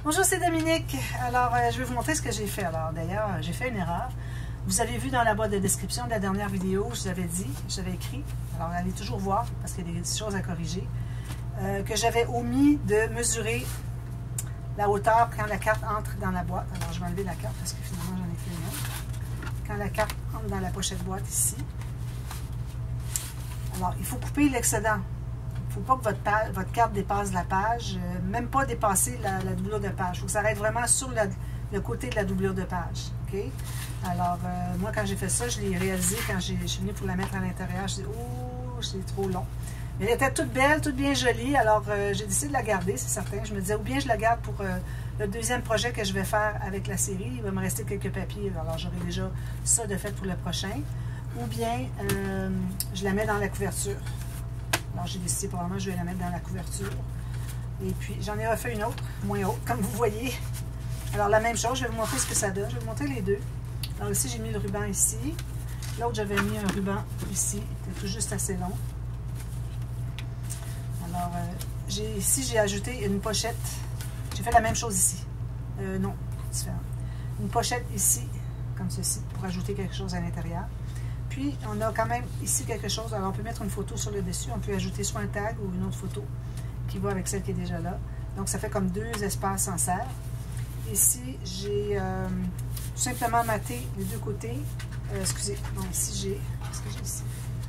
Bonjour, c'est Dominique. Alors, je vais vous montrer ce que j'ai fait. Alors, d'ailleurs, j'ai fait une erreur. Vous avez vu dans la boîte de description de la dernière vidéo, je vous avais dit, j'avais écrit, alors allez toujours voir parce qu'il y a des choses à corriger, que j'avais omis de mesurer la hauteur quand la carte entre dans la boîte. Alors, je vais enlever la carte parce que finalement, j'en ai fait une autre. Quand la carte entre dans la pochette boîte ici. Alors, il faut couper l'excédent. Il ne faut pas que votre carte dépasse la page, même pas dépasser la doublure de page. Il faut que ça arrête vraiment sur le côté de la doublure de page. Okay? Alors, moi, quand j'ai fait ça, je l'ai réalisé quand je suis venue pour la mettre à l'intérieur. Je dis, oh, c'est trop long. Mais elle était toute belle, toute bien jolie. Alors, j'ai décidé de la garder, c'est certain. Je me disais, ou bien je la garde pour le deuxième projet que je vais faire avec la série. Il va me rester quelques papiers. Alors, j'aurai déjà ça de fait pour le prochain. Ou bien, je la mets dans la couverture. Alors, j'ai décidé probablement je vais la mettre dans la couverture. Et puis, j'en ai refait une autre, moins haute, comme vous voyez. Alors, la même chose, je vais vous montrer ce que ça donne. Je vais vous montrer les deux. Alors, ici, j'ai mis le ruban ici. L'autre, j'avais mis un ruban ici. C'était tout juste assez long. Alors, ici, j'ai ajouté une pochette. J'ai fait la même chose ici. Non, différent. Une pochette ici, comme ceci, pour ajouter quelque chose à l'intérieur. Puis, on a quand même ici quelque chose. Alors, on peut mettre une photo sur le dessus. On peut ajouter soit un tag ou une autre photo qui va avec celle qui est déjà là. Donc, ça fait comme deux espaces en serre. Ici, j'ai tout simplement maté les deux côtés. Excusez, non, ici, j'ai... Qu'est-ce que j'ai ici?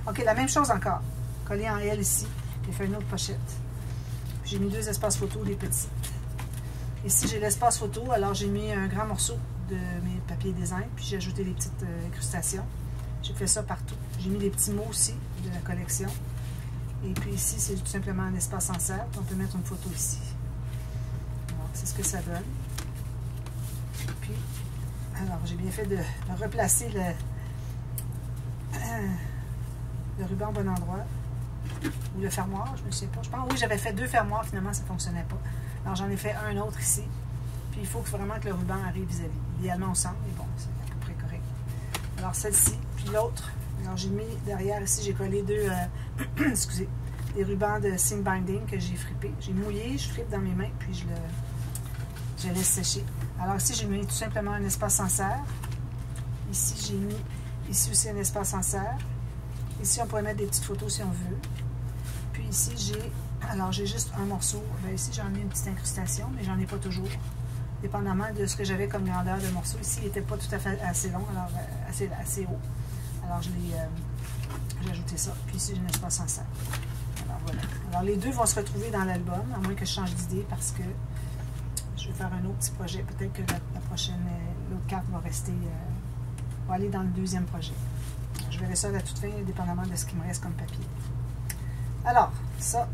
OK, la même chose encore. Collé en L ici. J'ai fait une autre pochette. J'ai mis deux espaces photo, les petits. Ici, j'ai l'espace photo. Alors, j'ai mis un grand morceau de mes papiers design. Puis, j'ai ajouté des petites incrustations. J'ai fait ça partout. J'ai mis des petits mots aussi de la collection. Et puis ici, c'est tout simplement un espace en serre. On peut mettre une photo ici. Alors, c'est ce que ça donne. Puis, alors, j'ai bien fait de replacer le ruban au bon endroit. Ou le fermoir, je ne sais pas. Je pense, oui, j'avais fait deux fermoirs, finalement, ça ne fonctionnait pas. Alors, j'en ai fait un autre ici. Puis, il faut vraiment que le ruban arrive vis-à-vis. Idéalement au centre, mais bon, c'est à peu près correct. Alors, celle-ci, puis l'autre. Alors, j'ai mis derrière ici, j'ai collé deux, excusez, des rubans de seam binding que j'ai frippé. J'ai mouillé, je frippe dans mes mains, puis je laisse sécher. Alors, ici, j'ai mis tout simplement un espace en serre. Ici, j'ai mis, ici aussi, un espace en serre. Ici, on pourrait mettre des petites photos si on veut. Puis ici, j'ai juste un morceau. Bien, ici, j'en ai une petite incrustation, mais j'en ai pas toujours. Dépendamment de ce que j'avais comme grandeur de morceau. Ici, il n'était pas tout à fait assez long, alors assez haut. Alors, j'ai ajouté ça. Puis ici, j'ai un espace en serre. Alors, voilà. Alors, les deux vont se retrouver dans l'album, à moins que je change d'idée, parce que je vais faire un autre petit projet. Peut-être que la prochaine, l'autre carte va rester, va aller dans le deuxième projet. Alors, je verrai ça à la toute fin, dépendamment de ce qui me reste comme papier. Alors, ça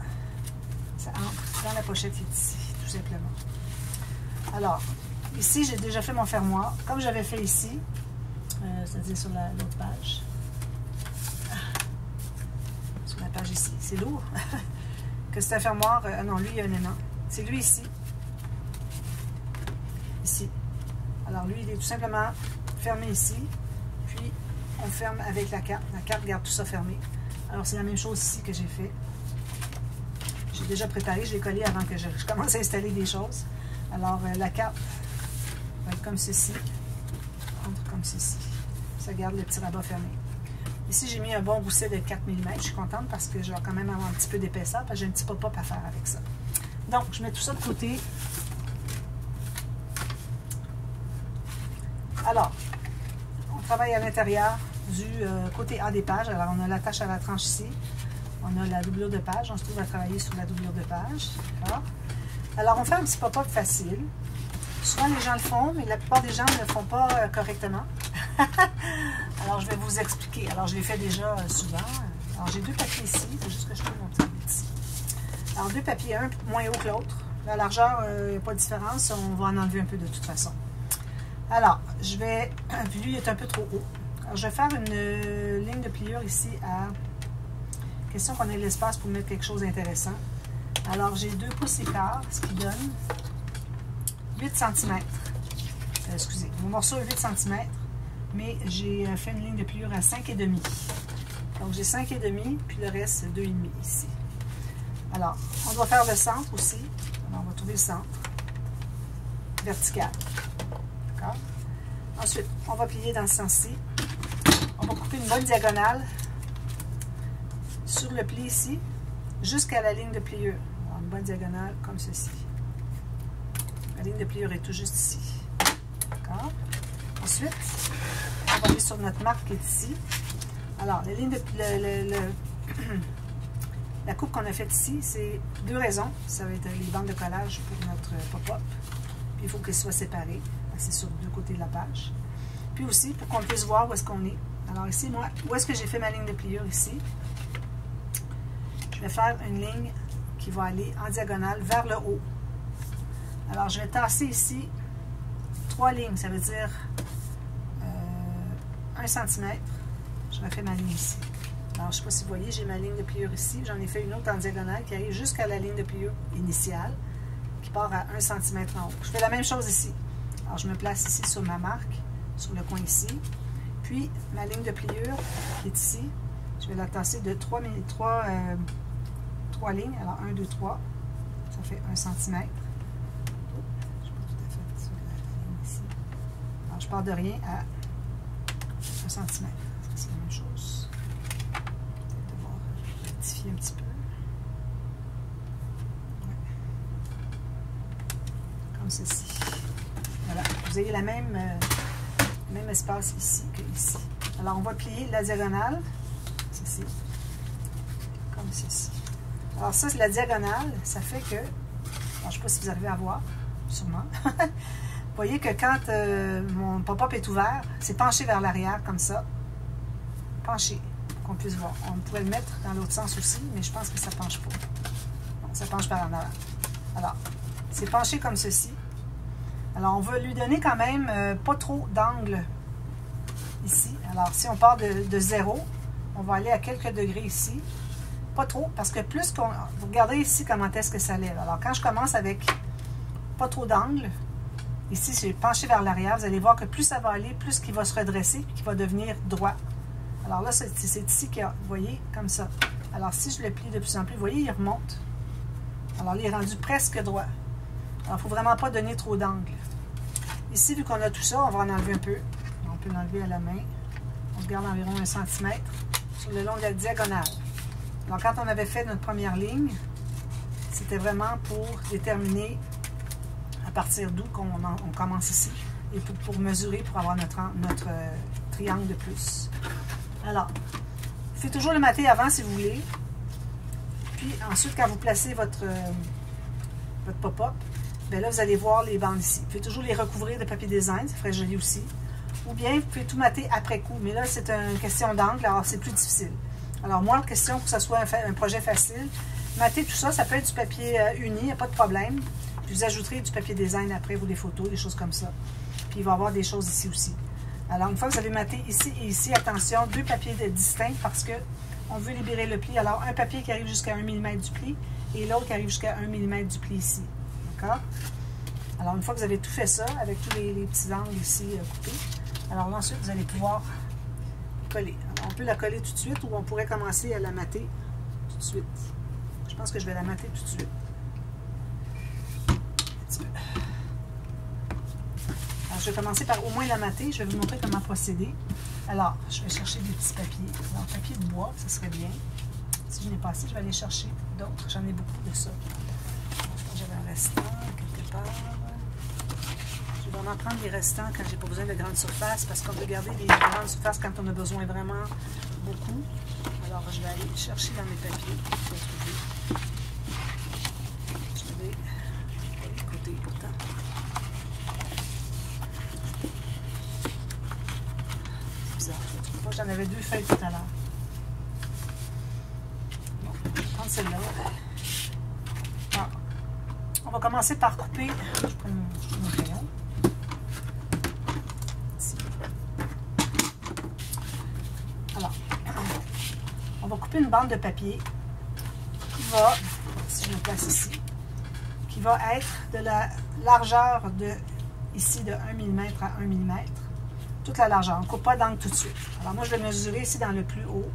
entre dans la pochette qui est ici, tout simplement. Alors, ici, j'ai déjà fait mon fermoir, comme j'avais fait ici, c'est-à-dire sur l'autre page. Sur la page ici. C'est lourd. Que c'est un fermoir. Non, lui, il y a un aimant. C'est lui ici. Ici. Alors, lui, il est tout simplement fermé ici. Puis, on ferme avec la carte. La carte garde tout ça fermé. Alors, c'est la même chose ici que j'ai fait. J'ai déjà préparé. Je l'ai collé avant que je commence à installer des choses. Alors, la carte va être comme ceci. Entre comme ceci. Ça garde le petit rabat fermé. Ici, j'ai mis un bon gousset de 4 mm. Je suis contente parce que je vais quand même avoir un petit peu d'épaisseur parce que j'ai un petit pop-up à faire avec ça. Donc, je mets tout ça de côté. Alors, on travaille à l'intérieur du côté A des pages. Alors, on a l'attache à la tranche ici. On a la doublure de page. On se trouve à travailler sur la doublure de page. Alors, on fait un petit pop-up facile. Souvent, les gens le font, mais la plupart des gens ne le font pas correctement. Alors, je vais vous expliquer. Alors, je l'ai fait déjà souvent. Alors, j'ai deux papiers ici. Il faut juste que je trouve mon petit ici. Alors, deux papiers, un moins haut que l'autre. La largeur, il n'y a pas de différence. On va en enlever un peu de toute façon. Alors, je vais... Lui, il est un peu trop haut. Alors, je vais faire une ligne de pliure ici à... Question qu'on ait l'espace pour mettre quelque chose d'intéressant. Alors, j'ai 2 pouces et quart, ce qui donne 8 cm. Excusez, mon morceau est 8 cm, mais j'ai fait une ligne de pliure à 5,5. Donc, j'ai 5,5, puis le reste, c'est 2,5 ici. Alors, on doit faire le centre aussi. Alors, on va trouver le centre. verticale. D'accord? Ensuite, on va plier dans ce sens-ci. On va couper une bonne diagonale sur le pli ici, jusqu'à la ligne de pliure. Alors, une bonne diagonale comme ceci. La ligne de pliure est tout juste ici. D'accord? Ensuite, on va aller sur notre marque qui est ici. Alors, la ligne de la coupe qu'on a faite ici, c'est 2 raisons. Ça va être les bandes de collage pour notre pop-up. Puis il faut qu'elles soient séparées. C'est sur 2 côtés de la page. Puis aussi, pour qu'on puisse voir où est-ce qu'on est. Alors ici, moi, où est-ce que j'ai fait ma ligne de pliure ici? Je vais faire une ligne qui va aller en diagonale vers le haut. Alors, je vais tasser ici 3 lignes. Ça veut dire 1 cm. Je refais ma ligne ici. Alors, je ne sais pas si vous voyez, j'ai ma ligne de pliure ici. J'en ai fait une autre en diagonale qui arrive jusqu'à la ligne de pliure initiale, qui part à 1 cm en haut. Je fais la même chose ici. Alors, je me place ici sur ma marque, sur le coin ici. Puis, ma ligne de pliure qui est ici, je vais la tasser de 3 lignes. Alors, 1, 2, 3. Ça fait 1 cm. Je ne suis pas tout à fait sur la ligne ici. Alors, je pars de rien à 1 cm. C'est la même chose. Peut-être devoir rectifier un petit peu. Ouais. Comme ceci. Voilà. Vous avez le même espace ici que ici. Alors, on va plier la diagonale. Ceci. Comme ceci. Alors, ça, c'est la diagonale. Ça fait que... Alors, je ne sais pas si vous arrivez à voir. Sûrement. Vous voyez que quand mon pop-up est ouvert, c'est penché vers l'arrière, comme ça. Penché, pour qu'on puisse voir. On pourrait le mettre dans l'autre sens aussi, mais je pense que ça ne penche pas. Non, ça penche par en avant. Alors, c'est penché comme ceci. Alors, on va lui donner quand même pas trop d'angle ici. Alors, si on part de 0, on va aller à quelques degrés ici. Pas trop, parce que plus qu'on... Vous regardez ici comment est-ce que ça lève. Alors, quand je commence avec pas trop d'angle, ici, c'est penché vers l'arrière, vous allez voir que plus ça va aller, plus qu'il va se redresser, puis qu'il va devenir droit. Alors là, c'est ici qu'il y a, vous voyez, comme ça. Alors, si je le plie de plus en plus, vous voyez, il remonte. Alors là, il est rendu presque droit. Alors, il ne faut vraiment pas donner trop d'angle. Ici, vu qu'on a tout ça, on va en enlever un peu. On peut l'enlever à la main. On se garde environ 1 cm sur le long de la diagonale. Alors, quand on avait fait notre première ligne, c'était vraiment pour déterminer à partir d'où on commence ici et pour mesurer, pour avoir notre triangle de plus. Alors, vous faites toujours le mater avant si vous voulez. Puis ensuite, quand vous placez votre pop-up, bien là, vous allez voir les bandes ici. Vous pouvez toujours les recouvrir de papier design, ça ferait joli aussi. Ou bien, vous pouvez tout mater après coup. Mais là, c'est une question d'angle, alors c'est plus difficile. Alors moi, la question pour que ce soit un projet facile, mater tout ça, ça peut être du papier uni, il n'y a pas de problème. Puis vous ajouterez du papier design après, ou des photos, des choses comme ça. Puis il va y avoir des choses ici aussi. Alors une fois que vous avez maté ici et ici, attention, 2 papiers distincts parce qu'on veut libérer le pli. Alors un papier qui arrive jusqu'à 1 mm du pli et l'autre qui arrive jusqu'à 1 mm du pli ici. D'accord? Alors une fois que vous avez tout fait ça, avec tous les petits angles ici coupés, alors là, ensuite vous allez pouvoir coller. Alors, on peut la coller tout de suite ou on pourrait commencer à la mater tout de suite. Je pense que je vais la mater tout de suite. Alors, je vais commencer par au moins la mater. Je vais vous montrer comment procéder. Alors, je vais chercher des petits papiers. Alors, papier de bois, ça serait bien. Si je n'ai pas assez, je vais aller chercher d'autres. J'en ai beaucoup de ça. J'avais un restant quelque part. Je vais vraiment prendre les restants quand j'ai pas besoin de grandes surfaces parce qu'on peut garder les grandes surfaces quand on a besoin vraiment beaucoup. Alors, je vais aller chercher dans mes papiers. Je vais les côtés pourtant. C'est bizarre. Je trouve pas. J'en avais 2 feuilles tout à l'heure. Bon, je vais prendre celle-là. Alors, on va commencer par couper. Je prends mon crayon. Alors, on va couper une bande de papier qui va, si je le place ici, qui va être de la largeur de, ici, de 1 mm à 1 mm. Toute la largeur. On ne coupe pas d'angle tout de suite. Alors, moi, je vais mesurer ici dans le plus haut.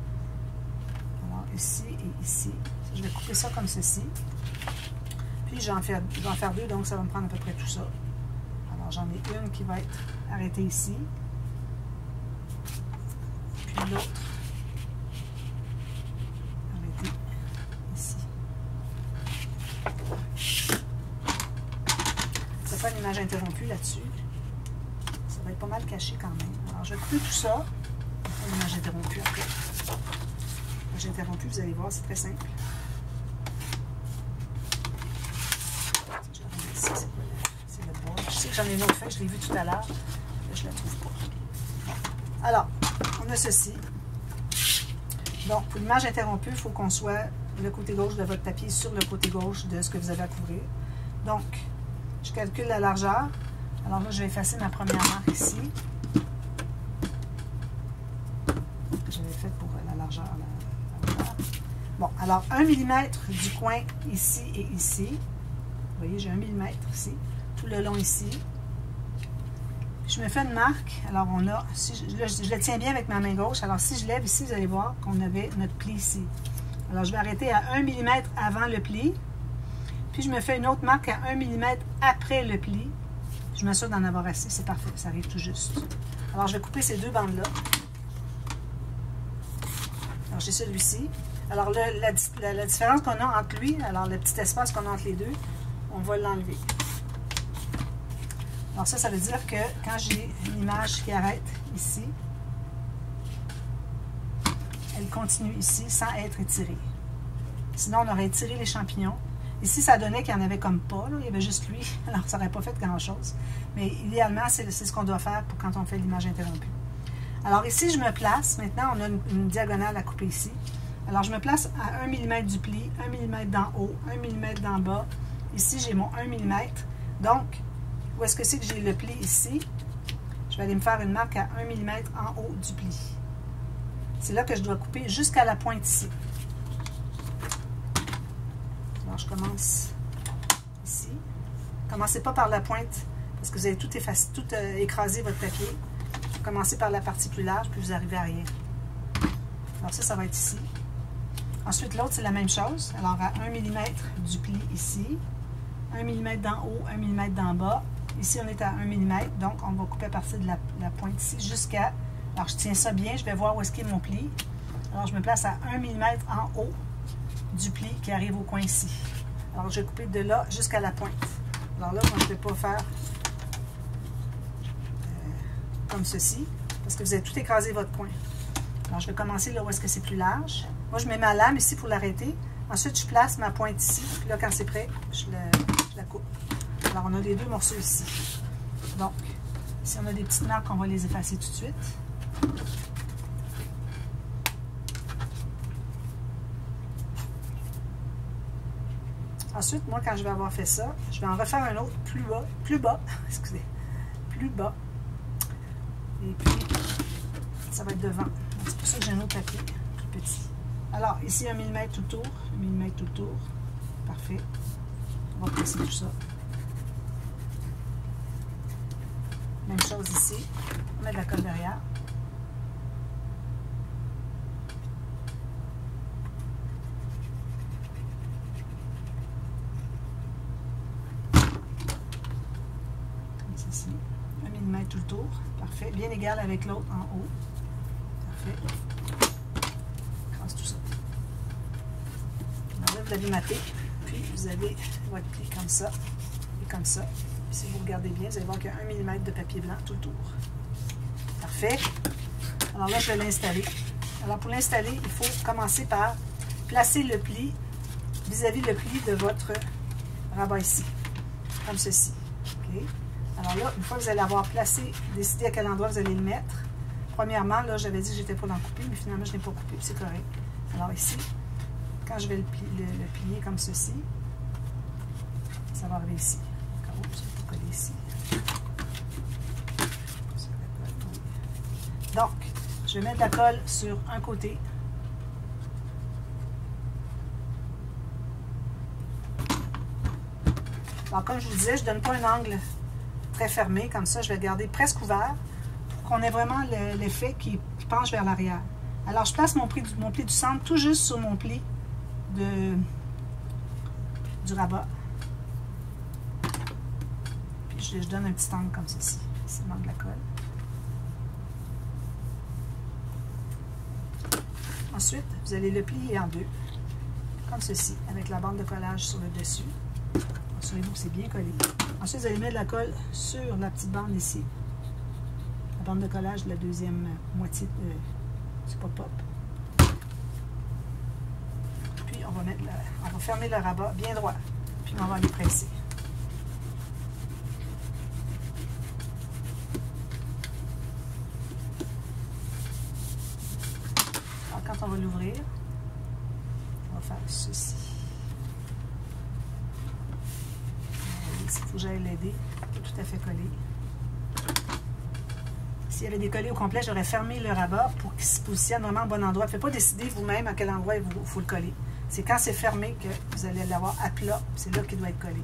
Alors, ici et ici. Je vais couper ça comme ceci. Puis, je vais en faire 2, donc ça va me prendre à peu près tout ça. Alors, j'en ai une qui va être arrêtée ici. Puis l'autre arrêtée ici. Ça fait une image interrompue là-dessus. Ça va être pas mal caché quand même. Alors, je vais couper tout ça. Une image interrompue après. L'image interrompue, vous allez voir, c'est très simple. C'est le bois. Je sais que j'en ai une autre feuille, je l'ai vue tout à l'heure. Je ne la trouve pas. Alors, on a ceci. Donc, pour l'image interrompue, il faut qu'on soit le côté gauche de votre papier sur le côté gauche de ce que vous avez à couvrir. Donc, je calcule la largeur. Alors là, je vais effacer ma première marque ici. J'avais fait pour la largeur. Bon, alors 1 mm du coin ici et ici. Vous voyez, j'ai 1 mm ici, tout le long ici. Je me fais une marque. Alors, on a, si je le tiens bien avec ma main gauche. Alors, si je lève ici, vous allez voir qu'on avait notre pli ici. Alors, je vais arrêter à 1 mm avant le pli. Puis, je me fais une autre marque à 1 mm après le pli. Je m'assure d'en avoir assez. C'est parfait. Ça arrive tout juste. Alors, je vais couper ces deux bandes-là. Alors, j'ai celui-ci. Alors, la différence qu'on a entre lui, alors le petit espace qu'on a entre les deux, on va l'enlever. Alors, ça veut dire que quand j'ai une image qui arrête ici, elle continue ici sans être étirée. Sinon, on aurait étiré les champignons. Ici, ça donnait qu'il n'y en avait comme pas. Là. Il y avait juste lui. Alors, ça n'aurait pas fait grand-chose. Mais idéalement, c'est ce qu'on doit faire pour quand on fait l'image interrompue. Alors, ici, je me place. Maintenant, on a une diagonale à couper ici. Alors, je me place à 1 mm du pli, 1 mm d'en haut, 1 mm d'en bas. Ici, j'ai mon 1 mm. Donc, où est-ce que c'est que j'ai le pli ici? Je vais aller me faire une marque à 1 mm en haut du pli. C'est là que je dois couper jusqu'à la pointe ici. Alors, je commence ici. Commencez pas par la pointe, parce que vous avez tout écrasé votre papier. Commencez par la partie plus large, puis vous arrivez à rien. Alors ça va être ici. Ensuite, l'autre, c'est la même chose. Alors, à 1 mm du pli ici, 1 mm d'en haut, 1 mm d'en bas. Ici, on est à 1 mm, donc on va couper à partir de la pointe ici jusqu'à... Alors, je tiens ça bien, je vais voir où est-ce qu'est mon pli. Alors, je me place à 1 mm en haut du pli qui arrive au coin ici. Alors, je vais couper de là jusqu'à la pointe. Alors là, moi, je ne vais pas faire comme ceci, parce que vous avez tout écrasé votre coin. Alors, je vais commencer là où est-ce que c'est plus large. Moi, je mets ma lame ici pour l'arrêter. Ensuite, je place ma pointe ici. Puis là, quand c'est prêt, je la coupe. Alors, on a les deux morceaux ici. Donc, si on a des petites marques, on va les effacer tout de suite. Ensuite, moi, quand je vais avoir fait ça, je vais en refaire un autre plus bas, excusez, plus bas. Et puis, ça va être devant. C'est pour ça que j'ai un autre papier, plus petit. Alors, ici, 1 mm tout le tour, 1 mm tout le tour. Parfait. On va presser tout ça. Même chose ici. On met de la colle derrière. Comme ceci. 1 mm tout le tour. Parfait. Bien égal avec l'autre en haut. Parfait. Écrase tout ça. Alors là, vous l'avez maté. Puis, vous avez votre pli comme ça et comme ça. Si vous regardez bien, vous allez voir qu'il y a 1 mm de papier blanc tout le tour. Parfait. Alors là, je vais l'installer. Alors pour l'installer, il faut commencer par placer le pli vis-à-vis le pli de votre rabat ici. Comme ceci. Okay. Alors là, une fois que vous allez avoir placé, décidé à quel endroit vous allez le mettre. Premièrement, là, j'avais dit que j'étais pas l'en couper, mais finalement, je n'ai pas coupé, c'est correct. Alors ici, quand je vais le plier comme ceci, ça va arriver ici. Ici. Donc, je vais mettre de la colle sur un côté. Alors, comme je vous disais, je ne donne pas un angle très fermé. Comme ça, je vais garder presque ouvert pour qu'on ait vraiment l'effet qui penche vers l'arrière. Alors, je place mon pli du centre tout juste sur mon pli du rabat. je donne un petit angle comme ceci. Ici, il manque de la colle. Ensuite, vous allez le plier en deux, comme ceci, avec la bande de collage sur le dessus. Assurez-vous que c'est bien collé. Ensuite, vous allez mettre de la colle sur la petite bande ici. La bande de collage de la deuxième moitié du pop-up. Puis, on va fermer le rabat bien droit. Puis, on va aller presser. Alors, quand on va l'ouvrir, on va faire ceci. Il faut que j'aille l'aider. Tout à fait collé. S'il y avait des collés au complet, j'aurais fermé le rabat pour qu'il se positionne vraiment au bon endroit. Ne faites pas décider vous-même à quel endroit il faut le coller. C'est quand c'est fermé que vous allez l'avoir à plat. C'est là qu'il doit être collé.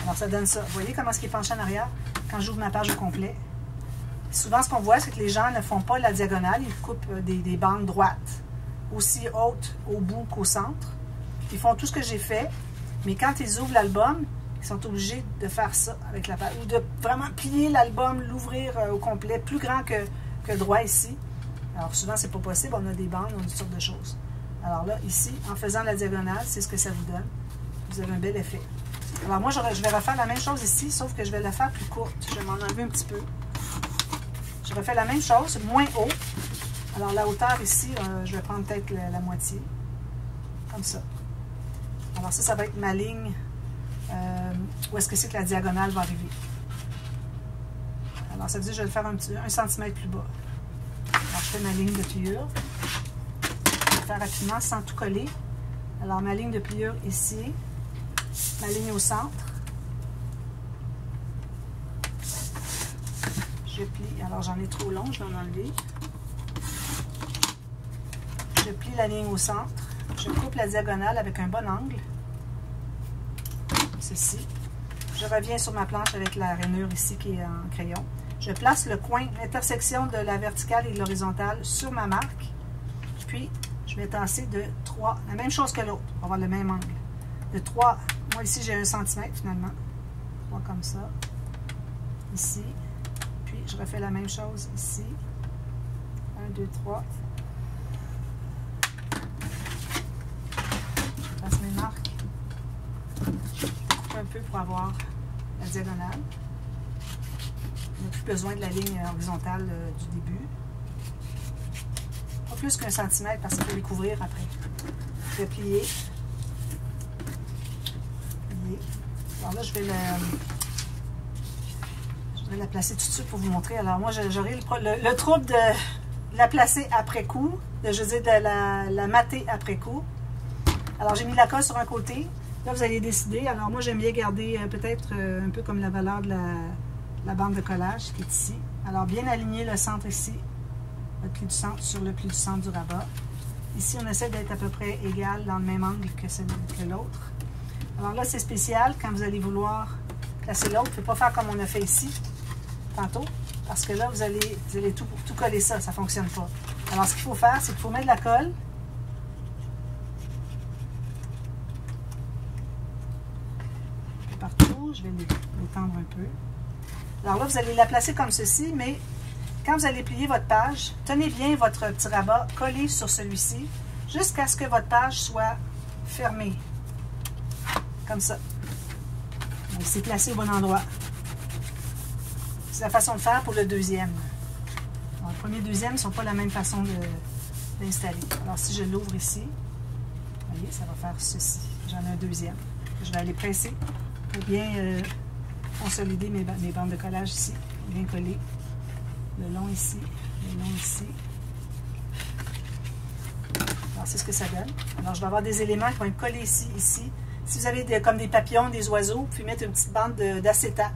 Alors, ça donne ça. Vous voyez comment est-ce est penché en arrière quand j'ouvre ma page au complet? Souvent, ce qu'on voit, c'est que les gens ne font pas la diagonale. Ils coupent des bandes droites, aussi hautes au bout qu'au centre. Ils font tout ce que j'ai fait. Mais quand ils ouvrent l'album, ils sont obligés de faire ça avec la page. Ou de vraiment plier l'album, l'ouvrir au complet, plus grand que droit ici. Alors, souvent, c'est pas possible. On a des bandes, on a toutes sortes de choses. Alors là, ici, en faisant la diagonale, c'est ce que ça vous donne. Vous avez un bel effet. Alors moi, je vais refaire la même chose ici, sauf que je vais la faire plus courte. Je vais m'en enlever un petit peu. Je refais la même chose, moins haut. Alors la hauteur ici, je vais prendre peut-être la moitié. Comme ça. Alors ça va être ma ligne. Où est-ce que c'est que la diagonale va arriver. Alors ça veut dire que je vais le faire un centimètre plus bas. Alors je fais ma ligne de pliure. Je vais faire rapidement sans tout coller. Alors ma ligne de pliure ici. Ma ligne au centre. Je plie. Alors j'en ai trop long, je vais en enlever. Je plie la ligne au centre. Je coupe la diagonale avec un bon angle. Ceci. Je reviens sur ma planche avec la rainure ici qui est en crayon. Je place le coin, l'intersection de la verticale et de l'horizontale sur ma marque. Puis, je vais tasser de 3, la même chose que l'autre. On va avoir le même angle. De 3, moi ici j'ai 1 cm finalement. 3 comme ça. Ici. Puis, je refais la même chose ici. 1, 2, 3. Je passe mes marques. Un peu pour avoir la diagonale. On n'a plus besoin de la ligne horizontale du début. Pas plus qu'un centimètre parce qu'il faut les couvrir après. Je vais plier. Plier. Alors là, je vais la placer tout de suite pour vous montrer. Alors moi, j'aurai le trouble de la placer après coup, de la mater après coup. Alors j'ai mis la colle sur un côté. Là, vous allez décider. Alors, moi, j'aime bien garder peut-être un peu comme la valeur de la bande de collage qui est ici. Alors, bien aligner le centre ici, le pli du centre sur le pli du centre du rabat. Ici, on essaie d'être à peu près égal dans le même angle que l'autre. Alors là, c'est spécial quand vous allez vouloir placer l'autre. Il ne faut pas faire comme on a fait ici, tantôt, parce que là, vous allez tout coller ça. Ça ne fonctionne pas. Alors, ce qu'il faut faire, c'est qu'il faut mettre de la colle. Partout, je vais l'étendre un peu. Alors là, vous allez la placer comme ceci, mais quand vous allez plier votre page, tenez bien votre petit rabat collé sur celui-ci jusqu'à ce que votre page soit fermée. Comme ça. C'est placé au bon endroit. C'est la façon de faire pour le deuxième. Alors, le premier et le deuxième ne sont pas la même façon d'installer. Alors si je l'ouvre ici, vous voyez, ça va faire ceci. J'en ai un deuxième. Je vais aller presser pour bien consolider mes bandes de collage ici, bien coller. Le long ici, le long ici. Alors, c'est ce que ça donne. Alors, je vais avoir des éléments qui vont être collés ici, ici. Si vous avez comme des papillons, des oiseaux, vous pouvez mettre une petite bande d'acétate.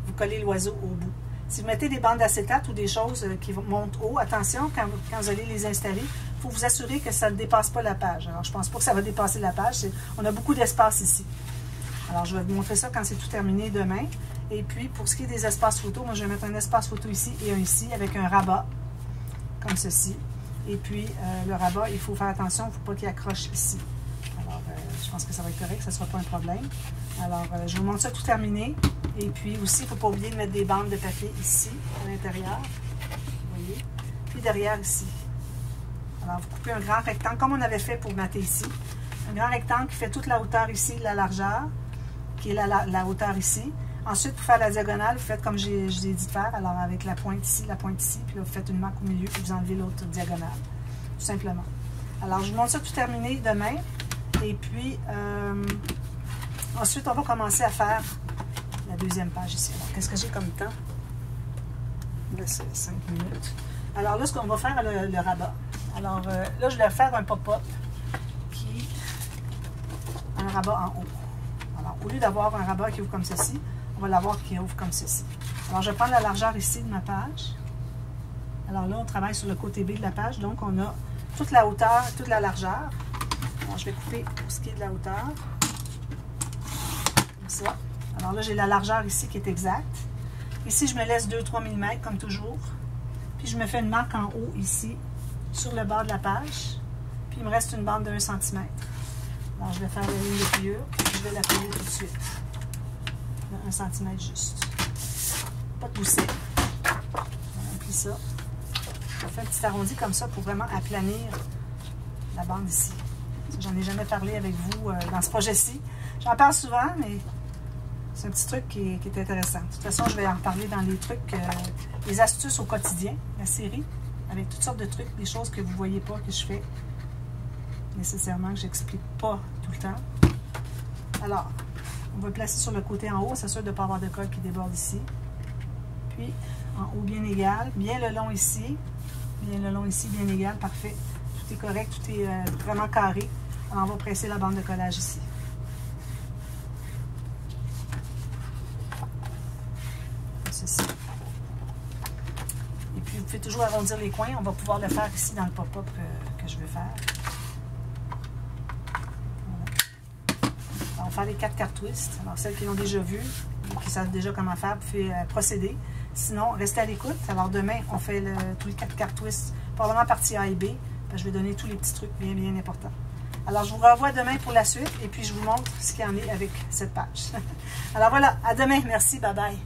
Vous collez l'oiseau au bout. Si vous mettez des bandes d'acétate ou des choses qui montent haut, attention, quand vous allez les installer, il faut vous assurer que ça ne dépasse pas la page. Alors, je ne pense pas que ça va dépasser la page. On a beaucoup d'espace ici. Alors, je vais vous montrer ça quand c'est tout terminé demain. Et puis, pour ce qui est des espaces photo, moi, je vais mettre un espace photo ici et un ici avec un rabat, comme ceci. Et puis, le rabat, il faut faire attention, il ne faut pas qu'il accroche ici. Alors, je pense que ça va être correct, ça ne sera pas un problème. Alors, je vous montre ça tout terminé. Et puis aussi, il ne faut pas oublier de mettre des bandes de papier ici, à l'intérieur. Vous voyez? Puis derrière ici. Alors, vous coupez un grand rectangle, comme on avait fait pour mater ici. Un grand rectangle qui fait toute la hauteur ici, la largeur, qui est la hauteur ici. Ensuite, pour faire la diagonale, vous faites comme je vous ai dit de faire. Alors, avec la pointe ici, puis là, vous faites une marque au milieu, puis vous enlevez l'autre diagonale. Tout simplement. Alors, je vous montre ça tout terminé demain. Et puis, ensuite, on va commencer à faire la deuxième page ici. Alors, qu'est-ce que j'ai comme temps? Là, c'est 5 minutes. Alors là, ce qu'on va faire, le rabat. Alors, là, je vais faire un pop-up un rabat en haut. Alors, au lieu d'avoir un rabat qui ouvre comme ceci, on va l'avoir qui ouvre comme ceci. Alors, je vais prendre la largeur ici de ma page. Alors là, on travaille sur le côté B de la page. Donc, on a toute la hauteur, toute la largeur. Alors, je vais couper pour ce qui est de la hauteur. Comme ça. Alors là, j'ai la largeur ici qui est exacte. Ici, je me laisse 2-3 mm comme toujours. Puis, je me fais une marque en haut ici, sur le bord de la page. Puis, il me reste une bande de 1 cm. Alors, je vais faire la ligne de pliure. Puis, je vais la plier tout de suite. Là, 1 cm juste. Pas de pousser. On plie ça. Je fais un petit arrondi comme ça pour vraiment aplanir la bande ici. J'en ai jamais parlé avec vous dans ce projet-ci. J'en parle souvent, mais c'est un petit truc qui est intéressant. De toute façon, je vais en parler dans les trucs, les astuces au quotidien, la série, avec toutes sortes de trucs, des choses que vous ne voyez pas que je fais nécessairement, que j'explique pas tout le temps. Alors, on va le placer sur le côté en haut, s'assurer de ne pas avoir de colle qui déborde ici. Puis, en haut bien égal, bien le long ici, bien égal, parfait. Tout est correct, tout est vraiment carré. Alors, on va presser la bande de collage ici. Comme ceci. Et puis, vous pouvez toujours arrondir les coins. On va pouvoir le faire ici dans le pop-up que je veux faire. On va faire les 4 quarts twists. Alors, celles qui l'ont déjà vu, qui savent déjà comment faire, vous pouvez procéder. Sinon, restez à l'écoute. Alors, demain, on fait tous les 4 quarts twists, probablement partie A et B. Je vais donner tous les petits trucs bien, bien importants. Alors, je vous revois demain pour la suite et puis je vous montre ce qu'il y en est avec cette page. Alors voilà, à demain. Merci, bye bye.